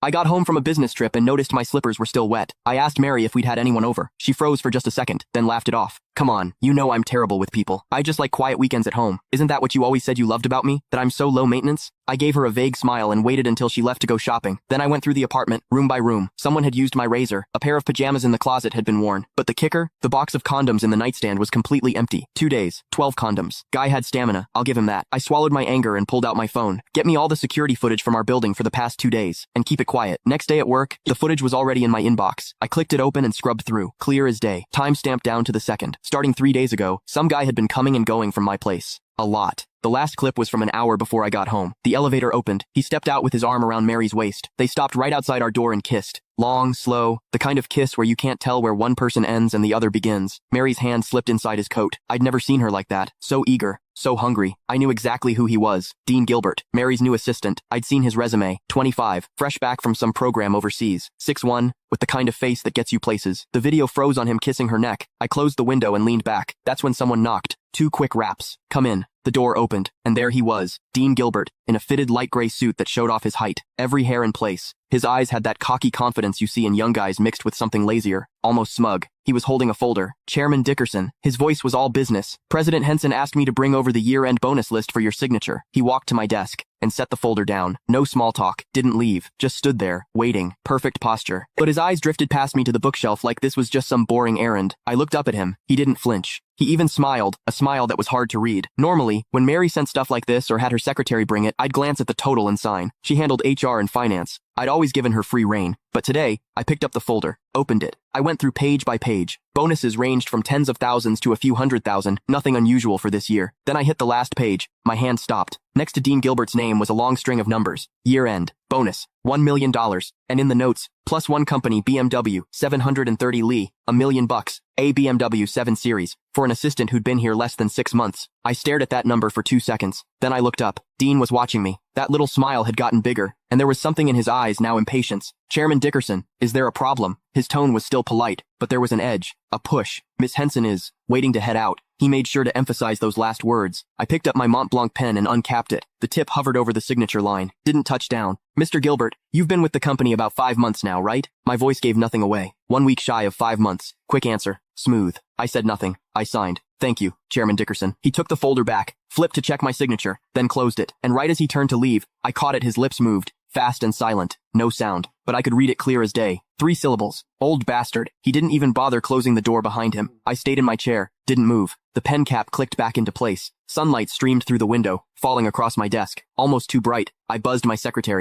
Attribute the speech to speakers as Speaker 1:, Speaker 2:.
Speaker 1: I got home from a business trip and noticed my slippers were still wet. I asked Mary if we'd had anyone over. She froze for just a second, then laughed it off. Come on, you know I'm terrible with people. I just like quiet weekends at home. Isn't that what you always said you loved about me? That I'm so low maintenance? I gave her a vague smile and waited until she left to go shopping. Then I went through the apartment, room by room. Someone had used my razor. A pair of pajamas in the closet had been worn. But the kicker? The box of condoms in the nightstand was completely empty. 2 days, 12 condoms. Guy had stamina, I'll give him that. I swallowed my anger and pulled out my phone. Get me all the security footage from our building for the past 2 days. And keep it quiet. Next day at work, the footage was already in my inbox. I clicked it open and scrubbed through. Clear as day. Time stamped down to the second. Starting 3 days ago, some guy had been coming and going from my place. A lot. The last clip was from an hour before I got home. The elevator opened. He stepped out with his arm around Mary's waist. They stopped right outside our door and kissed. Long, slow, the kind of kiss where you can't tell where one person ends and the other begins. Mary's hand slipped inside his coat. I'd never seen her like that. So eager. So hungry. I knew exactly who he was. Dean Gilbert, Mary's new assistant. I'd seen his resume. 25, fresh back from some program overseas. 6'1", with the kind of face that gets you places. The video froze on him kissing her neck. I closed the window and leaned back. That's when someone knocked. 2 quick raps. Come in. The door opened, and there he was, Dean Gilbert, in a fitted light gray suit that showed off his height, every hair in place. His eyes had that cocky confidence you see in young guys mixed with something lazier, almost smug. He was holding a folder. Chairman Dickerson. His voice was all business. President Henson asked me to bring over the year-end bonus list for your signature. He walked to my desk and set the folder down. No small talk. Didn't leave. Just stood there, waiting. Perfect posture. But his eyes drifted past me to the bookshelf like this was just some boring errand. I looked up at him. He didn't flinch. He even smiled, a smile that was hard to read. Normally, when Mary sent stuff like this or had her secretary bring it, I'd glance at the total and sign. She handled HR and finance. I'd always given her free rein. But today, I picked up the folder, opened it. I went through page by page. Bonuses ranged from tens of thousands to a few 100,000, nothing unusual for this year. Then I hit the last page. My hand stopped. Next to Dean Gilbert's name was a long string of numbers. Year-end. Bonus. $1 million. And in the notes, +1 company BMW, 730 Li, $1 million. A BMW 7 Series, for an assistant who'd been here less than 6 months. I stared at that number for 2 seconds. Then I looked up. Dean was watching me. That little smile had gotten bigger, and there was something in his eyes, now impatience. Chairman Dickerson, is there a problem? His tone was still polite, but there was an edge, a push. Miss Henson is waiting to head out. He made sure to emphasize those last words. I picked up my Mont Blanc pen and uncapped it. The tip hovered over the signature line. Didn't touch down. Mr. Gilbert, you've been with the company about 5 months now, right? My voice gave nothing away. 1 week shy of 5 months. Quick answer. Smooth. I said nothing. I signed. Thank you, Chairman Dickerson. He took the folder back, flipped to check my signature, then closed it. And right as he turned to leave, I caught it. His lips moved. Fast and silent. No sound. But I could read it clear as day. 3 syllables. Old bastard. He didn't even bother closing the door behind him. I stayed in my chair. Didn't move. The pen cap clicked back into place. Sunlight streamed through the window, falling across my desk. Almost too bright. I buzzed my secretary.